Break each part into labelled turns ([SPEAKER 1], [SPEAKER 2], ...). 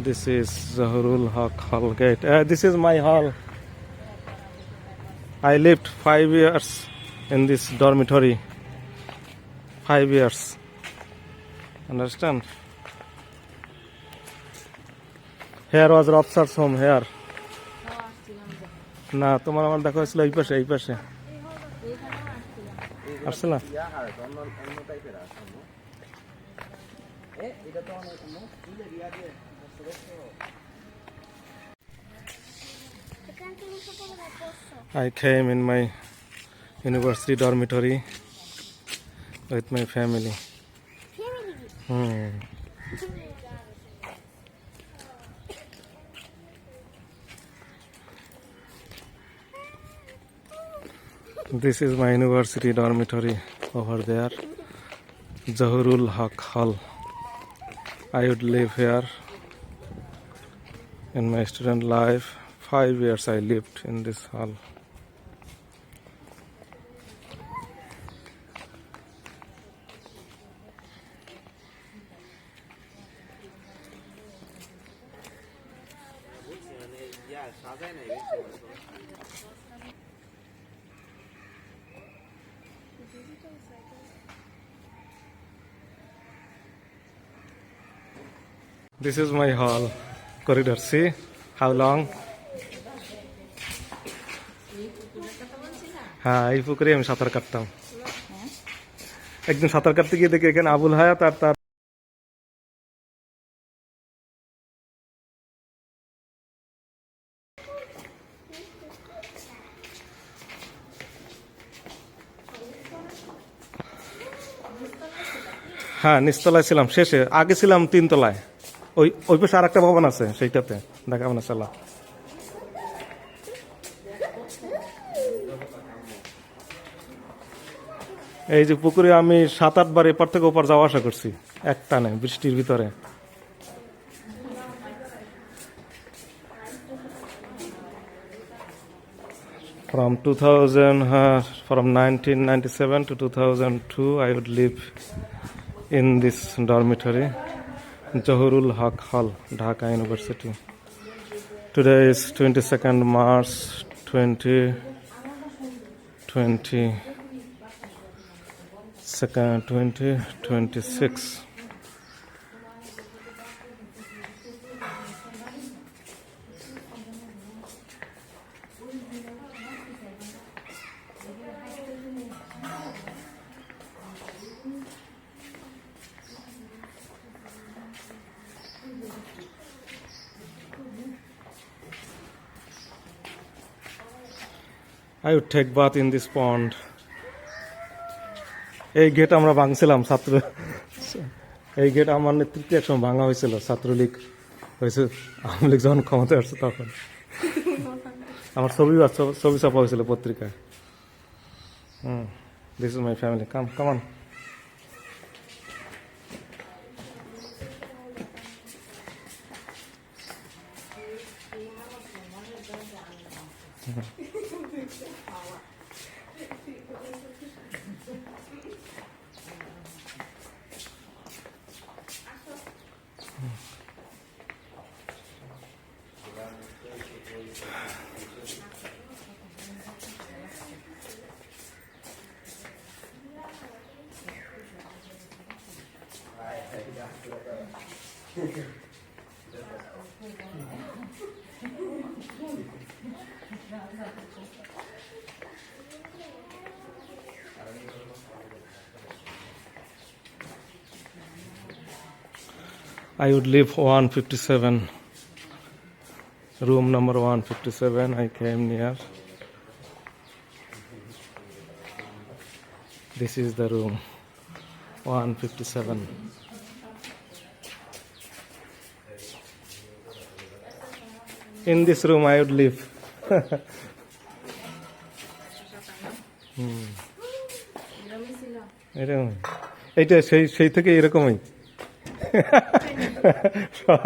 [SPEAKER 1] This is Zahrul Haq Hall Gate. This is my hall. I lived 5 years in this dormitory. 5 years. Understand? Here was Robsar's home here. না তোমার আমার দেখা হয়েছিল এই পাশে আসছিল না I came in my university dormitory with my family. This is my university dormitory over there, Zahrul Haq Hall. I would live here in my student life. 5 years I lived in this hall. This is my hall corridor. See how long? হ্যাঁ এই পুকুরে আমি সাঁতার কাটতাম একদিন সাঁতার কাটতে গিয়ে দেখি এখানে আবুল হায়াত আর তার হ্যাঁ নিচতলায় ছিলাম শেষে আগে ছিলাম 3 তলায় ওই পাশে আর একটা ভবন আছে সেইটাতে দেখাবো না চালা এই যে পুকুরে আমি 7-8 বার এপার থেকে ওপার যাওয়া আসা করছি একটানে বৃষ্টির ভিতরে from 1997 to 2002 I would live in this dormitory, Zahrul Haq Hall, Dhaka University. Today is 22nd March 2026. I would take bath in this pond. এই গেট আমরা ভাঙছিলাম এই গেট আমার নেতৃত্বে একসময় ভাঙা হয়েছিল ছাত্রলীগ হয়েছে আওয়ামী লীগ যখন ক্ষমতায় আসছে তখন আমার ছবি ছাপা হয়েছিল পত্রিকায় this is my family come on I would live 157, room number 157. I came near. This is the room 157. In this room I would live. এইটা সেই থেকে এরকমই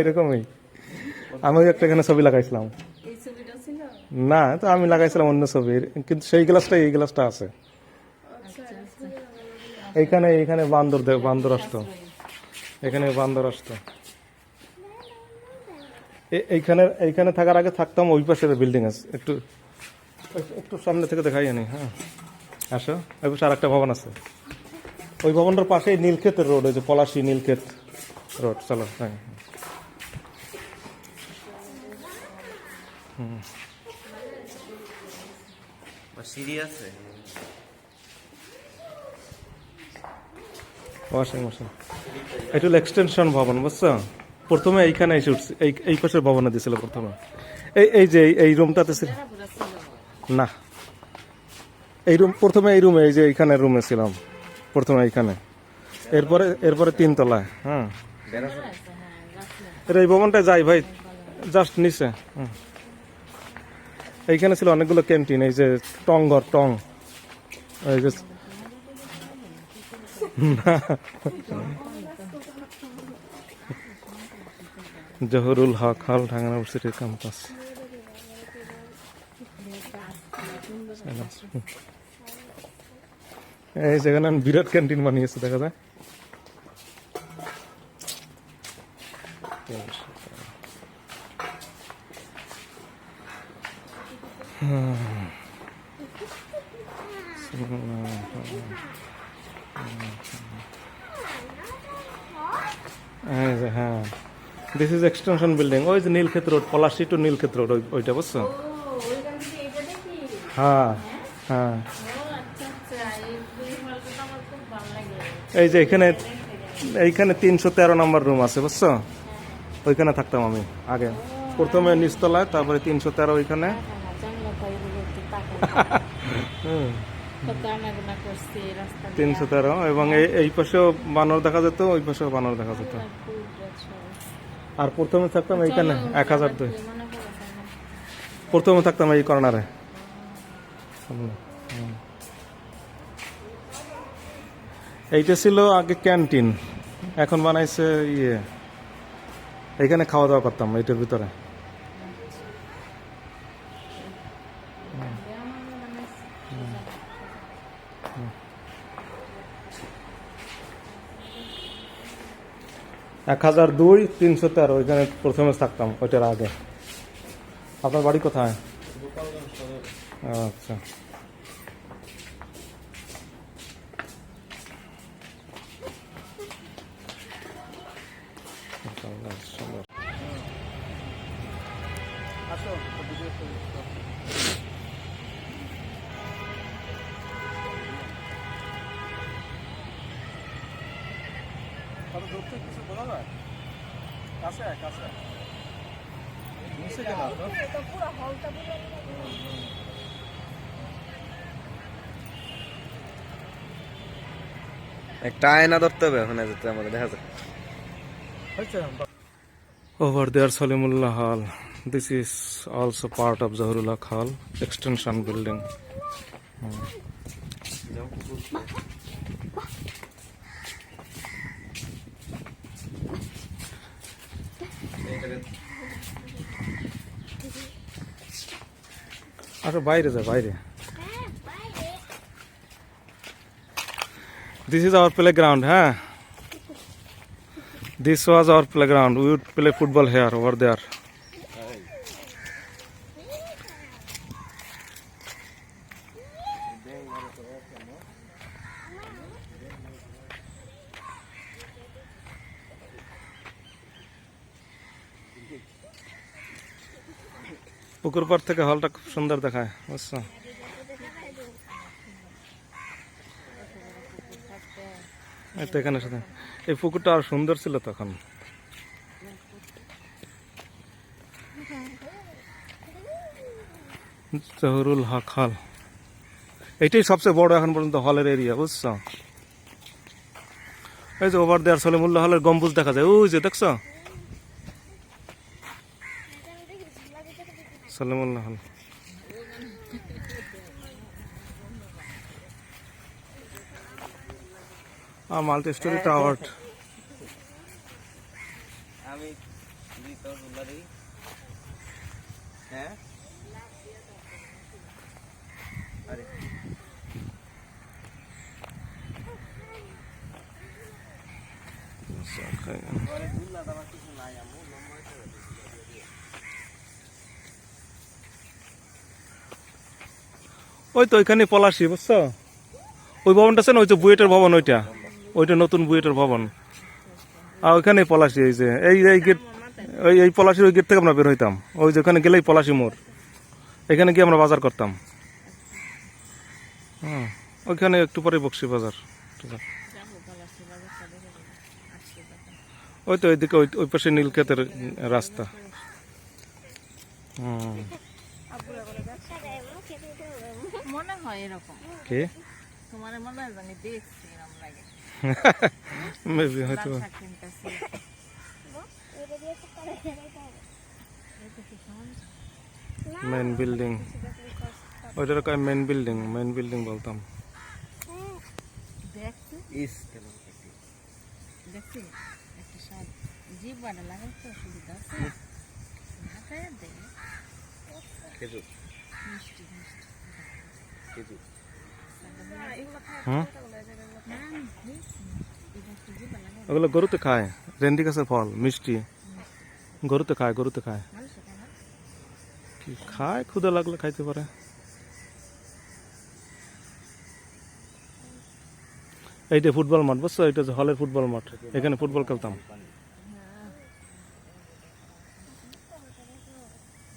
[SPEAKER 1] এরকমই আমি একটা এখানে ছবি লাগাইছিলাম না তো আমি লাগাইছিলাম অন্য ছবি কিন্তু সেই গ্লাসটা এই গ্লাসটা আছে এইখানে বান্দর আসতো এখানে বান্দর আসতো এইখানে এইখানে থাকার আগে থাকতাম, ওই পাশের বিল্ডিং আছে, একটু একটু সামনে থেকে দেখাই আনি। হ্যাঁ আসো, ওই পাশে আর একটা ভবন আছে, ওই ভবনটার পাশেই নীলক্ষেতের রোড, ওই যে পলাশী নীলক্ষেত রোড। চলো হ্যাঁ
[SPEAKER 2] সিঁড়ি আছে।
[SPEAKER 1] Washing machine. এটা হলো এক্সটেনশন ভবন, বুঝছো? প্রথমে এইখানে এসে উঠছি, এই পাশের ভবনে দিয়েছিল প্রথমে। এই যে এই রুমটাতে ছিল না, এই রুম প্রথমে, এই রুমে, এই যে এইখানে রুমে ছিলাম প্রথমে এইখানে, এরপরে 3 তলায়। হ্যাঁ এটা এই ভবনটায় যাই ভাই, জাস্ট নিচে। এইখানে ছিল অনেকগুলো ক্যান্টিন, এই যে টং ঘর, টং, এই যে জহুরুল হক হল, ঢাকা ইউনিভার্সিটির ক্যাম্পাস। এই যেখানে বিরাট ক্যান্টিন বানিয়েছে, দেখা যায়। হ্যাঁ, দিস ইজ এক্সটেনশন বিল্ডিং। ওই যে Nilkhet road, Palashi to Nilkhet road, ওইটা বুঝছো? হ্যাঁ হ্যাঁ, এই যে এখানে, এইখানে 313 নম্বর রুম আছে, বুঝছো? ওইখানে থাকতাম আমি আগে, প্রথমে নিচতলায়, তারপরে 313 ওইখানে। হুম, 313, এবং এই পাশেও বানর দেখা যেত, ওই পাশেও বানর দেখা যেত। আর প্রথমে থাকতাম এইখানে 1002, প্রথমে থাকতাম এই কর্নারে। এইটা ছিল আগে ক্যান্টিন, এখন বানাইছে ইয়ে, এইখানে খাওয়া দাওয়া করতাম এইটার ভিতরে। এক 1002, 313, ওইখানে প্রথমে থাকতাম, ওইটার আগে। আপনার বাড়ি কোথায়? আচ্ছা, কিছু বলা যায়? কাছে কাছে
[SPEAKER 2] একটা আয়না ধরতে হবে ওখানে, যেতে আমাদের দেখা যায়।
[SPEAKER 1] Over there, Salimullah Hall. This is also part of Zahirullah Hall extension building. আচ্ছা বাইরে যা, বাইরে। This is our playground, huh? This was our playground. We would play football here, over there. পুকুর পাড় থেকে হলটা খুব সুন্দর দেখায়, বুঝছো? এই তো এখানে সাথে এই পুকুরটা আর সুন্দর ছিল তখন। জহুরুল হক হল, এইটাই সবচেয়ে বড় এখন পর্যন্ত হলের এরিয়া, বুঝছো? এই যে ওভার দেয়ার সলিমুল্লাহ হলের গম্বুজ দেখা যায়, ওই যে দেখছো সলিমুল্লাহ হল। আর মাল্টি স্টোরি টাওয়ার।
[SPEAKER 2] আমি হ্যাঁ
[SPEAKER 1] ওই তো ওইখানে পলাশি বুঝছো, ওই ভবনটা আছে না, ওই যে বুয়েটের ভবন, ওইটা ওইটা নতুন বুয়েটের ভবন। আর ওইখানে পলাশি, এই যে এই গেট, এই পলাশির ওই গেট থেকে আমরা বের হইতাম, ওই যে ওখানে গেলেই পলাশি মোড়, এখানে গিয়ে আমরা বাজার করতাম। হ্যাঁ, ওইখানে একটু পরে বক্সি বাজার। ওই তো ওইদিকে ওই পাশে নীলক্ষেতের রাস্তা। হুম,
[SPEAKER 3] মনে হয় এরকম,
[SPEAKER 1] কি
[SPEAKER 3] তোমার মনে হয় জানি দেখছি এরকম লাগে।
[SPEAKER 1] মেবি হয়তো।
[SPEAKER 3] লাল শাক কিনতেছি।
[SPEAKER 1] মেন বিল্ডিং, ওইটার কয় মেন বিল্ডিং, মেন বিল্ডিং বলতাম।
[SPEAKER 3] দেখছি
[SPEAKER 2] ইস
[SPEAKER 3] দেখছি একটা শাক জিভ বানা লাগাইতে অসুবিধা আছে, ঢাকায় দে
[SPEAKER 2] খেজুর
[SPEAKER 3] মিষ্টি মিষ্টি।
[SPEAKER 2] খেজুর
[SPEAKER 3] না, এগুলো খায়
[SPEAKER 1] হুম,
[SPEAKER 3] না, আমি দেখছি এটা একটু জিভ লাগাই
[SPEAKER 1] ওগুলো গরুতে খায়, রেন্ডি গাছের ফল মিষ্টি, গরুতে খায়, গরুতে খায়।
[SPEAKER 3] মানুষ খায় না।
[SPEAKER 1] কি খায়, ক্ষুধা লাগলে খাইতে পারে। এইটা ফুটবল মাঠ বুঝছো, এটা হলের ফুটবল মাঠ, এখানে ফুটবল খেলতাম।